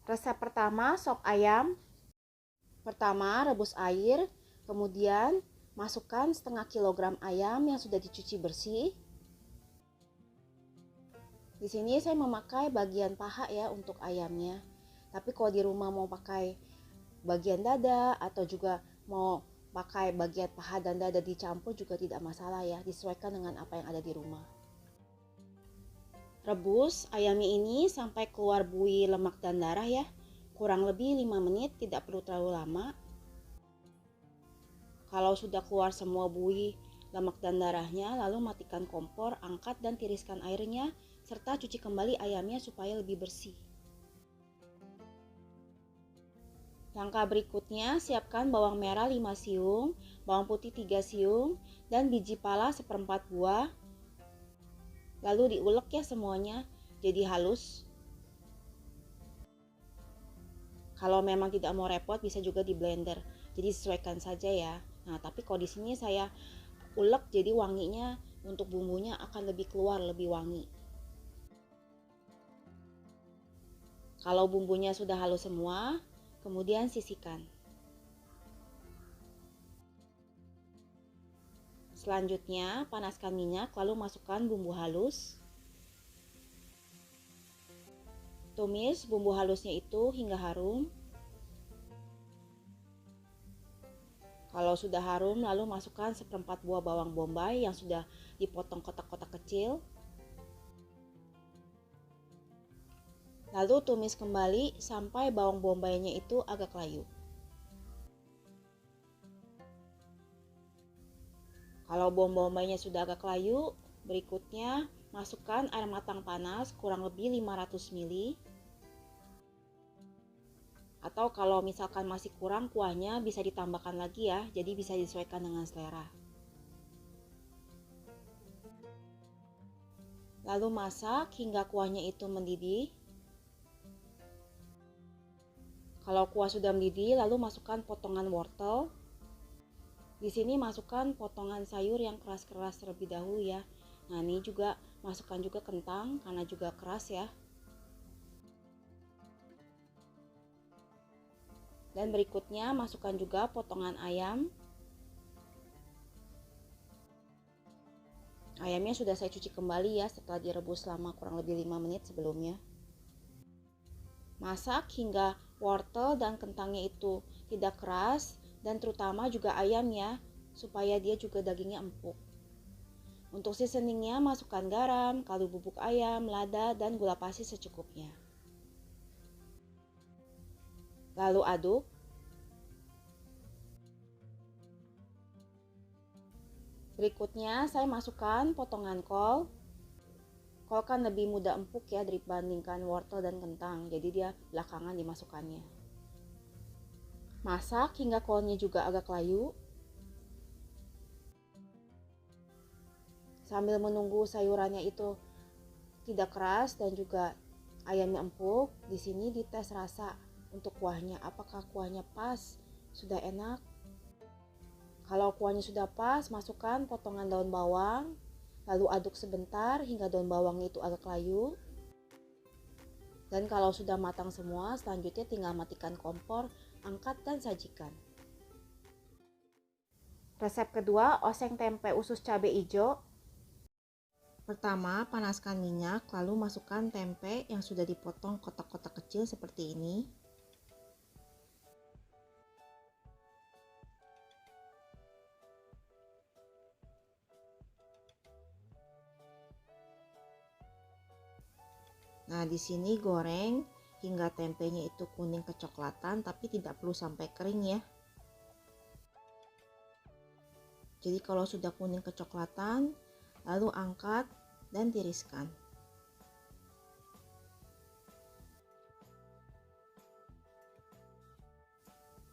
Resep pertama, sop ayam. Pertama, rebus air, kemudian masukkan setengah kilogram ayam yang sudah dicuci bersih. Di sini saya memakai bagian paha ya untuk ayamnya. Tapi kalau di rumah mau pakai bagian dada atau juga mau pakai bagian paha dan dada dicampur juga tidak masalah ya, disesuaikan dengan apa yang ada di rumah. Rebus ayamnya ini sampai keluar buih lemak dan darah ya. Kurang lebih 5 menit, tidak perlu terlalu lama. Kalau sudah keluar semua buih lemak dan darahnya, lalu matikan kompor, angkat dan tiriskan airnya, serta cuci kembali ayamnya supaya lebih bersih. Langkah berikutnya, siapkan bawang merah 5 siung, bawang putih 3 siung, dan biji pala seperempat buah. Lalu diulek ya semuanya jadi halus. Kalau memang tidak mau repot bisa juga di blender. Jadi sesuaikan saja ya. Nah, tapi kalau di sini saya ulek jadi wanginya untuk bumbunya akan lebih keluar, lebih wangi. Kalau bumbunya sudah halus semua, kemudian sisihkan. Selanjutnya, panaskan minyak lalu masukkan bumbu halus. Tumis bumbu halusnya itu hingga harum. Kalau sudah harum, lalu masukkan seperempat buah bawang bombay yang sudah dipotong kotak-kotak kecil. Lalu tumis kembali sampai bawang bombaynya itu agak layu. Kalau bawang bombaynya sudah agak layu, berikutnya masukkan air matang panas kurang lebih 500 ml. Atau kalau misalkan masih kurang kuahnya bisa ditambahkan lagi ya, jadi bisa disesuaikan dengan selera. Lalu masak hingga kuahnya itu mendidih. Kalau kuah sudah mendidih, lalu masukkan potongan wortel. Di sini masukkan potongan sayur yang keras-keras terlebih dahulu ya. Nah, ini juga masukkan juga kentang karena juga keras ya. Dan berikutnya masukkan juga potongan ayam. Ayamnya sudah saya cuci kembali ya setelah direbus selama kurang lebih 5 menit sebelumnya. Masak hingga wortel dan kentangnya itu tidak keras dan terutama juga ayamnya supaya dia juga dagingnya empuk. Untuk seasoningnya masukkan garam, kaldu bubuk ayam, lada, dan gula pasir secukupnya. Lalu aduk. Berikutnya saya masukkan potongan kol. Kol kan lebih mudah empuk ya dibandingkan wortel dan kentang, jadi dia belakangan dimasukkannya. Masak hingga kolnya juga agak layu. Sambil menunggu sayurannya itu tidak keras dan juga ayamnya empuk, di sini dites rasa untuk kuahnya. Apakah kuahnya pas? Sudah enak? Kalau kuahnya sudah pas, masukkan potongan daun bawang, lalu aduk sebentar hingga daun bawang itu agak layu. Dan kalau sudah matang semua, selanjutnya tinggal matikan kompor, angkat dan sajikan. Resep kedua, oseng tempe usus cabai hijau. Pertama, panaskan minyak, lalu masukkan tempe yang sudah dipotong kotak-kotak kecil seperti ini. Nah, di sini goreng hingga tempenya itu kuning kecoklatan, tapi tidak perlu sampai kering ya. Jadi kalau sudah kuning kecoklatan, lalu angkat dan tiriskan.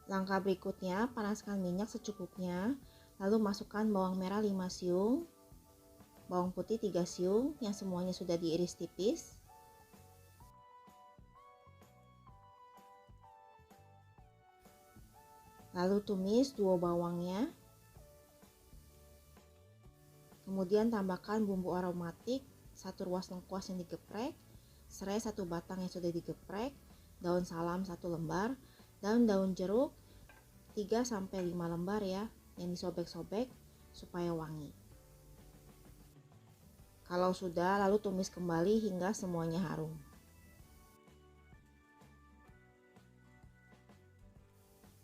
Langkah berikutnya, panaskan minyak secukupnya, lalu masukkan bawang merah 5 siung, bawang putih 3 siung yang semuanya sudah diiris tipis. Lalu tumis 2 bawangnya. Kemudian tambahkan bumbu aromatik, 1 ruas lengkuas yang digeprek, serai 1 batang yang sudah digeprek, daun salam 1 lembar, dan daun jeruk 3-5 lembar ya, yang disobek-sobek supaya wangi. Kalau sudah, lalu tumis kembali hingga semuanya harum.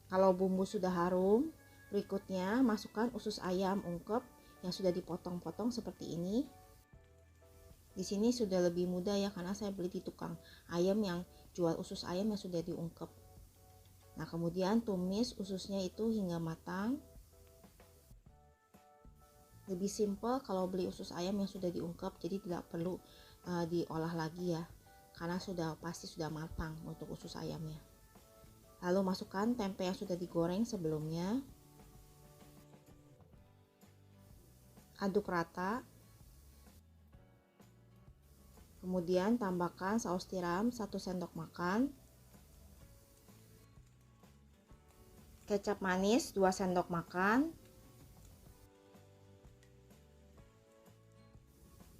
Kalau bumbu sudah harum, berikutnya masukkan usus ayam ungkep yang sudah dipotong-potong seperti ini. Di sini sudah lebih mudah ya, karena saya beli di tukang ayam yang jual usus ayam yang sudah diungkep. Nah, kemudian tumis ususnya itu hingga matang. Lebih simpel kalau beli usus ayam yang sudah diungkep, jadi tidak perlu diolah lagi ya, karena pasti sudah matang untuk usus ayamnya. Lalu masukkan tempe yang sudah digoreng sebelumnya. Aduk rata. Kemudian tambahkan saus tiram 1 sendok makan. Kecap manis 2 sendok makan.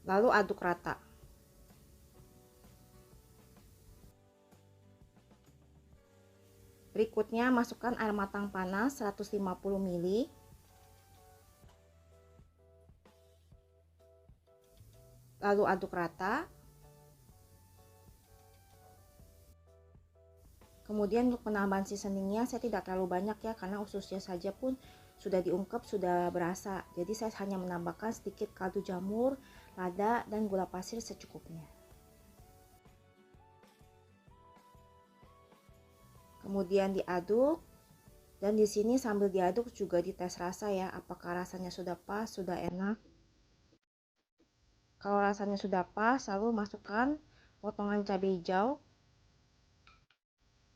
Lalu aduk rata. Berikutnya masukkan air matang panas 150 ml. Lalu aduk rata. Kemudian untuk penambahan seasoningnya saya tidak terlalu banyak ya, karena ususnya saja pun sudah diungkep, sudah berasa. Jadi saya hanya menambahkan sedikit kaldu jamur, lada, dan gula pasir secukupnya. Kemudian diaduk, dan di sini sambil diaduk juga dites rasa ya, apakah rasanya sudah pas, sudah enak. Kalau rasanya sudah pas, lalu masukkan potongan cabai hijau.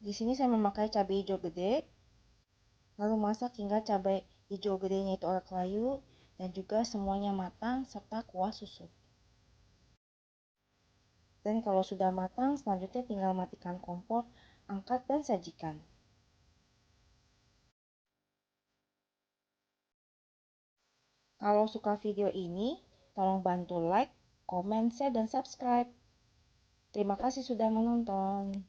Di sini saya memakai cabai hijau gede. Lalu masak hingga cabai hijau gedenya itu olek layu dan juga semuanya matang serta kuah susut. Dan kalau sudah matang, selanjutnya tinggal matikan kompor, angkat dan sajikan. Kalau suka video ini, tolong bantu like, komen, share, dan subscribe. Terima kasih sudah menonton.